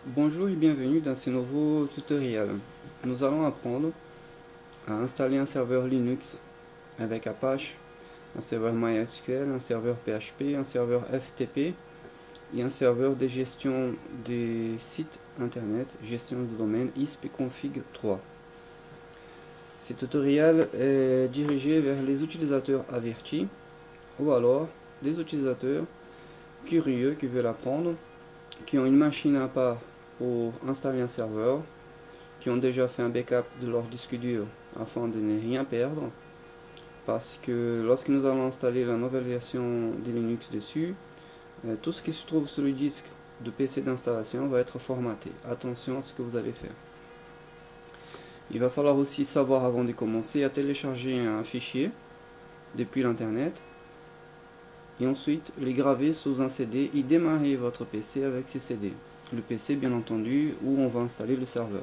Bonjour et bienvenue dans ce nouveau tutoriel. Nous allons apprendre à installer un serveur Linux avec Apache, un serveur MySQL, un serveur PHP, un serveur FTP et un serveur de gestion des sites internet, gestion de domaine ispconfig 3. Ce tutoriel est dirigé vers les utilisateurs avertis ou alors des utilisateurs curieux qui veulent apprendre, qui ont une machine à part pour installer un serveur, qui ont déjà fait un backup de leur disque dur afin de ne rien perdre, parce que lorsque nous allons installer la nouvelle version de Linux dessus, tout ce qui se trouve sur le disque de PC d'installation va être formaté. Attention à ce que vous allez faire. Il va falloir aussi savoir avant de commencer à télécharger un fichier depuis l'internet et ensuite les graver sous un CD et démarrer votre PC avec ces CD. Le PC bien entendu où on va installer le serveur.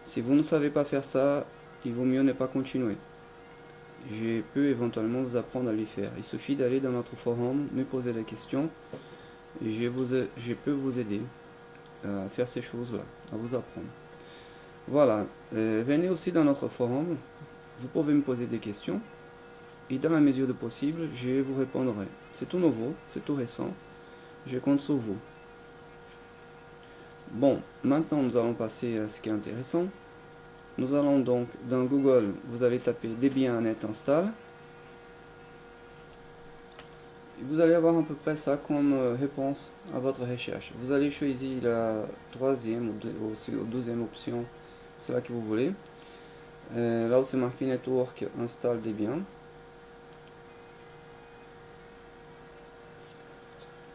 Si vous ne savez pas faire ça, il vaut mieux ne pas continuer. Je peux éventuellement vous apprendre à les faire. Il suffit d'aller dans notre forum, me poser des questions, et je peux vous aider à faire ces choses-là, à vous apprendre. Voilà, venez aussi dans notre forum, vous pouvez me poser des questions, et dans la mesure du possible, je vous répondrai. C'est tout nouveau, c'est tout récent, je compte sur vous. Bon, maintenant nous allons passer à ce qui est intéressant. Nous allons donc dans Google, vous allez taper Debian net install. Vous allez avoir à peu près ça comme réponse à votre recherche. Vous allez choisir la troisième ou deuxième option, cela que vous voulez. Là où c'est marqué Network install Debian.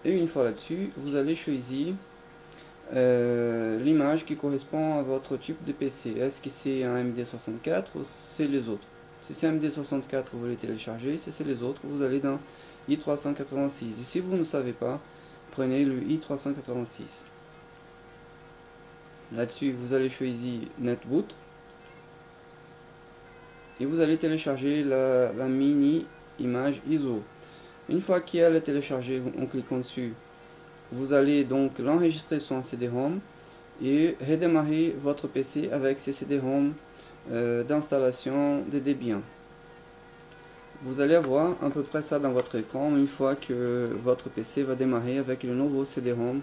Et une fois là-dessus, vous allez choisir l'image qui correspond à votre type de PC. Est-ce que c'est un MD64 ou c'est les autres? Si c'est un MD64, vous voulez télécharger. Si c'est les autres, vous allez dans i386. Et si vous ne savez pas, prenez le i386. Là-dessus, vous allez choisir Netboot. Et vous allez télécharger la mini image ISO. Une fois qu'elle est téléchargée, en cliquant dessus, vous allez donc l'enregistrer sur un CD-ROM et redémarrer votre PC avec ces CD-ROM d'installation de Debian. Vous allez avoir à peu près ça dans votre écran une fois que votre PC va démarrer avec le nouveau CD-ROM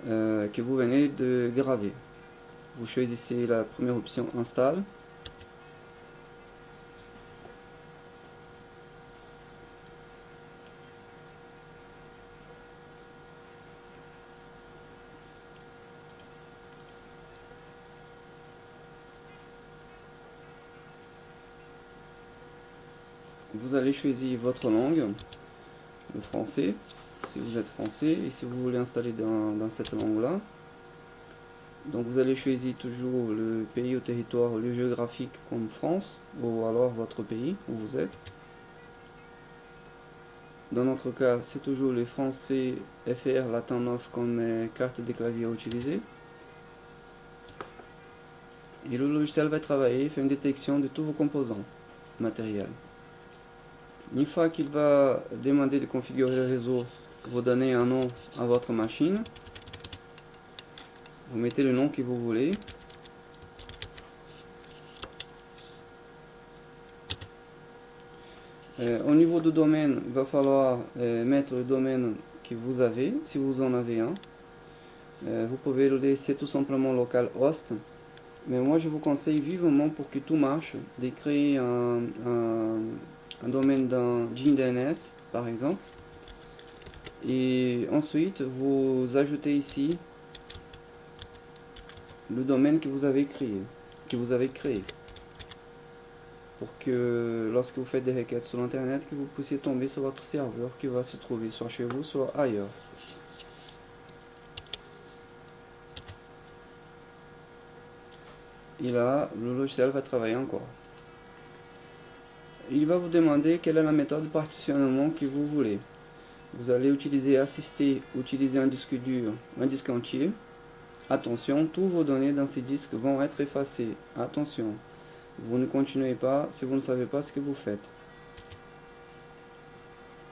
que vous venez de graver. Vous choisissez la première option Install. Vous allez choisir votre langue, le français, si vous êtes français, et si vous voulez installer dans cette langue-là. Donc vous allez choisir toujours le pays ou territoire, le géographique comme France, ou alors votre pays où vous êtes. Dans notre cas, c'est toujours le français FR Latin 9 comme carte de clavier à utiliser. Et le logiciel va travailler, faire une détection de tous vos composants matériels. Une fois qu'il va demander de configurer le réseau, vous donnez un nom à votre machine. Vous mettez le nom que vous voulez. Au niveau du domaine, il va falloir mettre le domaine que vous avez, si vous en avez un. Vous pouvez le laisser tout simplement localhost. Mais moi je vous conseille vivement pour que tout marche, de créer un domaine dans GDNS par exemple. Et ensuite vous ajoutez ici le domaine que vous avez créé, pour que lorsque vous faites des requêtes sur internet, que vous puissiez tomber sur votre serveur qui va se trouver soit chez vous soit ailleurs. Et là le logiciel va travailler encore. Il va vous demander quelle est la méthode de partitionnement que vous voulez. Vous allez utiliser assister, utiliser un disque dur, un disque entier. Attention, tous vos données dans ces disques vont être effacées. Attention, vous ne continuez pas si vous ne savez pas ce que vous faites.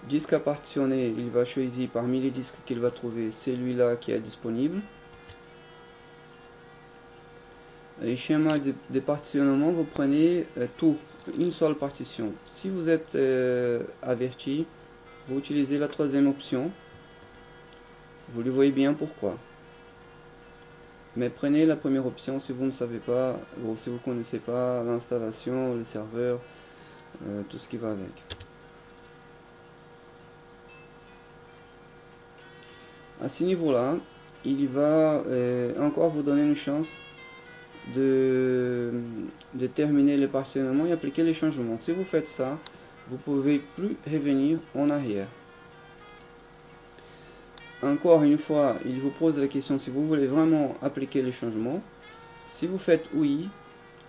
Disque à partitionner, il va choisir parmi les disques qu'il va trouver celui-là qui est disponible. Et schéma de partitionnement, vous prenez tout, une seule partition. Si vous êtes averti, vous utilisez la troisième option. Vous le voyez bien pourquoi. Mais prenez la première option si vous ne savez pas, ou si vous ne connaissez pas l'installation, le serveur, tout ce qui va avec. À ce niveau-là, il va encore vous donner une chance de terminer le partitionnement et appliquer les changements. Si vous faites ça, vous ne pouvez plus revenir en arrière. Encore une fois, il vous pose la question si vous voulez vraiment appliquer les changements. Si vous faites oui,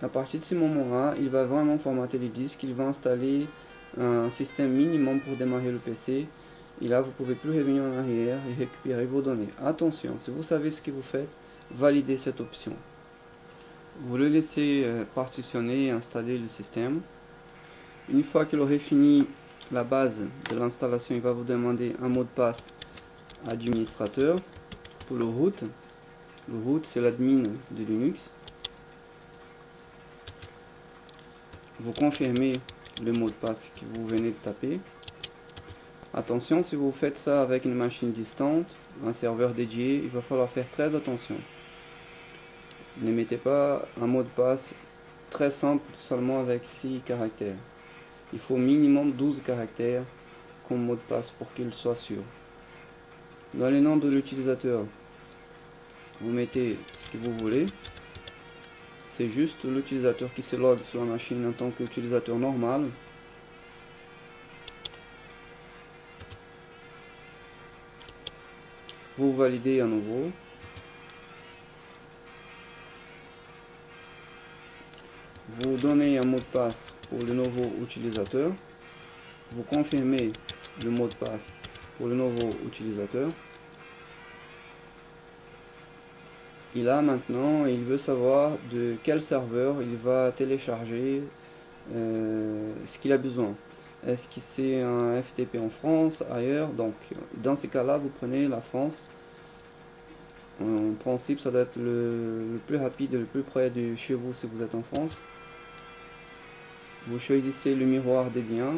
à partir de ce moment-là, il va vraiment formater le disque, il va installer un système minimum pour démarrer le PC. Et là, vous ne pouvez plus revenir en arrière et récupérer vos données. Attention, si vous savez ce que vous faites, validez cette option. Vous le laissez partitionner et installer le système. Une fois qu'il aurait fini la base de l'installation, il va vous demander un mot de passe administrateur pour le root. Le root, c'est l'admin de Linux. Vous confirmez le mot de passe que vous venez de taper. Attention, si vous faites ça avec une machine distante, un serveur dédié, il va falloir faire très attention. Ne mettez pas un mot de passe très simple seulement avec 6 caractères. Il faut minimum 12 caractères comme mot de passe pour qu'il soit sûr. Dans le nom de l'utilisateur, vous mettez ce que vous voulez. C'est juste l'utilisateur qui se logue sur la machine en tant qu'utilisateur normal. Vous validez à nouveau. Vous donnez un mot de passe pour le nouveau utilisateur. Vous confirmez le mot de passe pour le nouveau utilisateur. Et là maintenant, il veut savoir de quel serveur il va télécharger ce qu'il a besoin. Est-ce que c'est un FTP en France, ailleurs? Donc dans ces cas-là, vous prenez la France. En principe, ça doit être le plus rapide, le plus près de chez vous si vous êtes en France. Vous choisissez le miroir des biens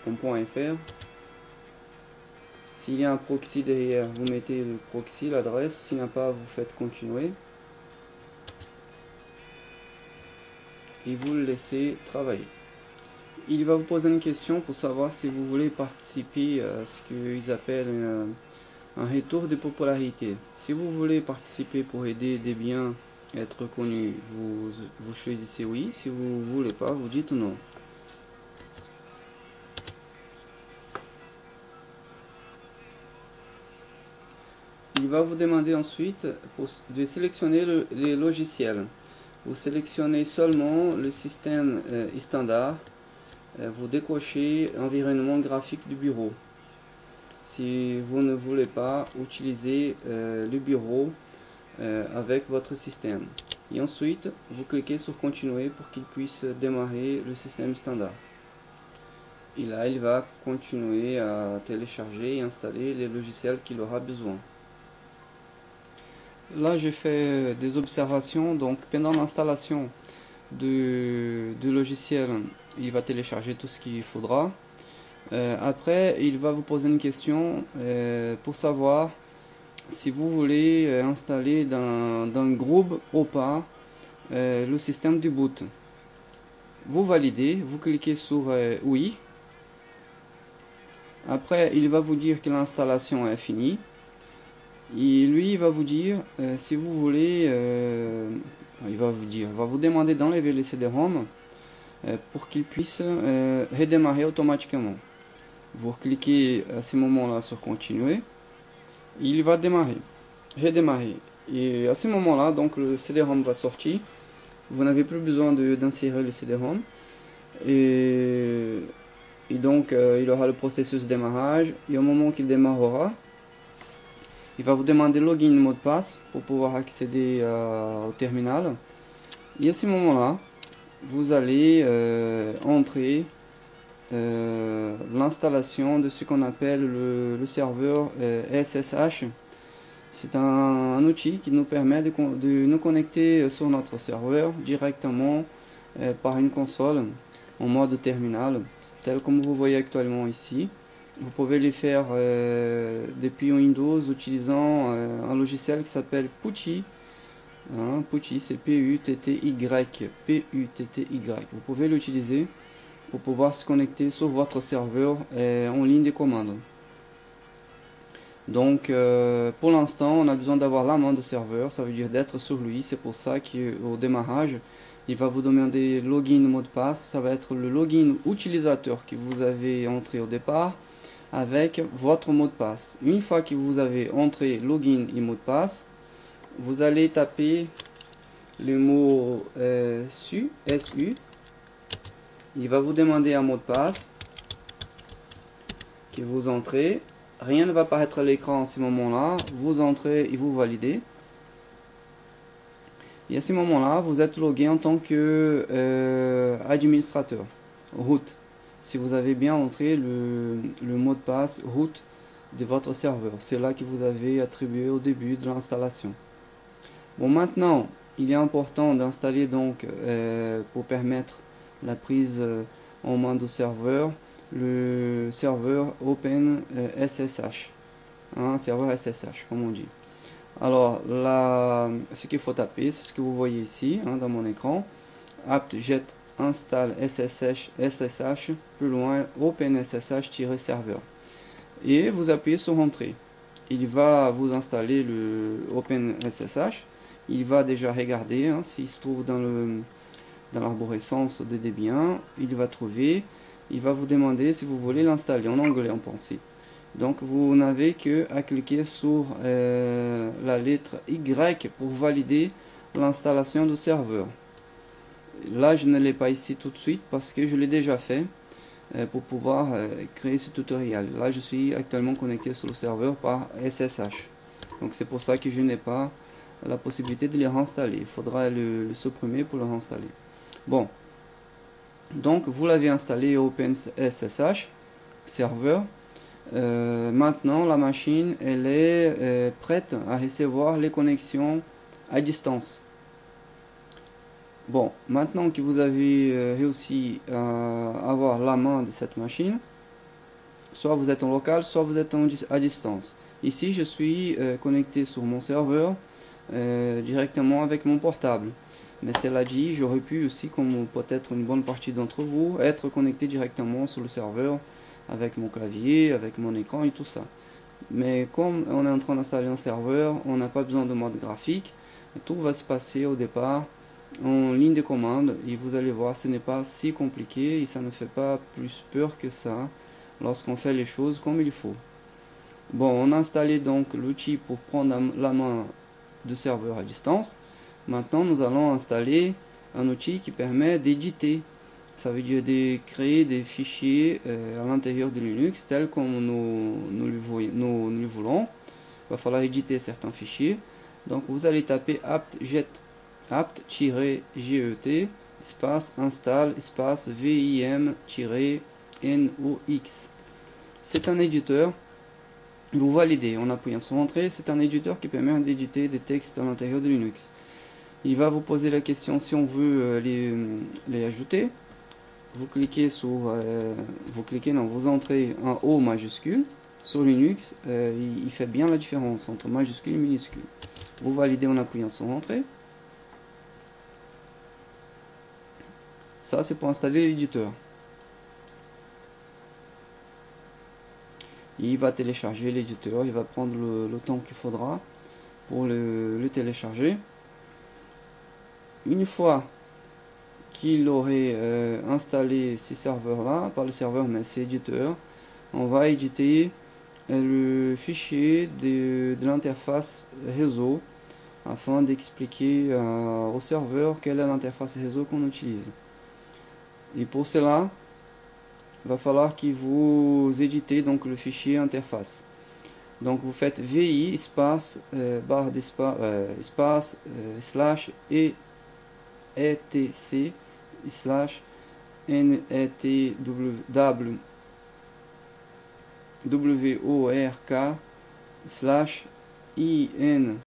en .fr. S'il y a un proxy derrière, vous mettez le proxy, l'adresse. S'il n'y a pas, vous faites continuer. Et vous le laissez travailler. Il va vous poser une question pour savoir si vous voulez participer à ce qu'ils appellent un retour de popularité. Si vous voulez participer pour aider des biens à être connus, vous choisissez oui. Si vous ne voulez pas, vous dites non. Il va vous demander ensuite de sélectionner les logiciels. Vous sélectionnez seulement le système standard. Vous décochez environnement graphique du bureau. Si vous ne voulez pas utiliser le bureau avec votre système. Et ensuite, vous cliquez sur continuer pour qu'il puisse démarrer le système standard. Et là, il va continuer à télécharger et installer les logiciels qu'il aura besoin. Là, j'ai fait des observations. Donc, pendant l'installation du logiciel, il va télécharger tout ce qu'il faudra. Après, il va vous poser une question pour savoir si vous voulez installer dans groupe ou pas le système du boot. Vous validez, vous cliquez sur oui. Après, il va vous dire que l'installation est finie. Et lui, il va vous dire si vous voulez, il va vous demander d'enlever les CD-ROM pour qu'il puisse redémarrer automatiquement. Vous cliquez à ce moment-là sur continuer. Il va redémarrer. Et à ce moment-là, donc le CD-ROM va sortir. Vous n'avez plus besoin d'insérer le CD-ROM. Et donc il aura le processus de démarrage. Et au moment qu'il démarrera, il va vous demander login mot de passe pour pouvoir accéder au terminal. Et à ce moment-là, vous allez entrer l'installation de ce qu'on appelle le serveur SSH. C'est un outil qui nous permet de nous connecter sur notre serveur directement par une console en mode terminal, tel comme vous voyez actuellement ici. Vous pouvez le faire depuis Windows utilisant un logiciel qui s'appelle Putty. Putty, c'est P-U-T-T-Y. P-U-T-T-Y. Vous pouvez l'utiliser pour pouvoir se connecter sur votre serveur en ligne de commande. Donc pour l'instant on a besoin d'avoir la main de serveur, ça veut dire d'être sur lui. C'est pour ça qu'au démarrage il va vous demander login mot de passe. Ça va être le login utilisateur que vous avez entré au départ avec votre mot de passe. Une fois que vous avez entré login et mot de passe, vous allez taper le mot SU. Il va vous demander un mot de passe que vous entrez. Rien ne va apparaître à l'écran à ce moment-là. Vous entrez et vous validez. Et à ce moment-là, vous êtes logué en tant que administrateur root. Si vous avez bien entré le mot de passe root de votre serveur, c'est là que vous avez attribué au début de l'installation. Bon, maintenant, il est important d'installer donc pour permettre la prise en main du serveur, le serveur OpenSSH, serveur SSH comme on dit. Alors là, ce qu'il faut taper, c'est ce que vous voyez ici dans mon écran, apt-get install SSH, plus loin OpenSSH-serveur, et vous appuyez sur entrée. Il va vous installer le OpenSSH. Il va déjà regarder s'il se trouve dans l'arborescence de Debian. Il va trouver. Il va vous demander si vous voulez l'installer en anglais en pensée. Donc vous n'avez que à cliquer sur la lettre Y pour valider l'installation du serveur. Là je ne l'ai pas ici tout de suite parce que je l'ai déjà fait pour pouvoir créer ce tutoriel. Là je suis actuellement connecté sur le serveur par SSH. Donc c'est pour ça que je n'ai pas la possibilité de les réinstaller. Il faudra le supprimer pour le réinstaller. Bon, donc vous l'avez installé OpenSSH serveur. Maintenant la machine elle est prête à recevoir les connexions à distance. Bon, maintenant que vous avez réussi à avoir la main de cette machine, soit vous êtes en local, soit vous êtes à distance. Ici je suis connecté sur mon serveur directement avec mon portable. Mais cela dit, j'aurais pu aussi, comme peut-être une bonne partie d'entre vous, être connecté directement sur le serveur avec mon clavier, avec mon écran et tout ça. Mais comme on est en train d'installer un serveur, on n'a pas besoin de mode graphique. Tout va se passer au départ en ligne de commande et vous allez voir, ce n'est pas si compliqué et ça ne fait pas plus peur que ça lorsqu'on fait les choses comme il faut. Bon, on a installé donc l'outil pour prendre la main du serveur à distance. Maintenant nous allons installer un outil qui permet d'éditer. Ça veut dire de créer des fichiers à l'intérieur de Linux tel comme nous le voulons. Il va falloir éditer certains fichiers. Donc vous allez taper apt-get espace install espace vim-nox. C'est un éditeur. Vous validez en appuyant sur entrée. C'est un éditeur qui permet d'éditer des textes à l'intérieur de Linux. Il va vous poser la question si on veut les ajouter. Vous cliquez sur vous entrez un O majuscule. Sur Linux, il fait bien la différence entre majuscule et minuscule. Vous validez en appuyant sur entrée. Ça c'est pour installer l'éditeur. Il va télécharger l'éditeur, il va prendre le temps qu'il faudra pour le télécharger. Une fois qu'il aurait installé ces serveurs là, pas le serveur mais ces éditeurs, on va éditer le fichier de l'interface réseau afin d'expliquer au serveur quelle est l'interface réseau qu'on utilise. Et pour cela, il va falloir que vous éditez donc le fichier interface. Donc vous faites vi espace barre d'espace slash etc slash network slash IN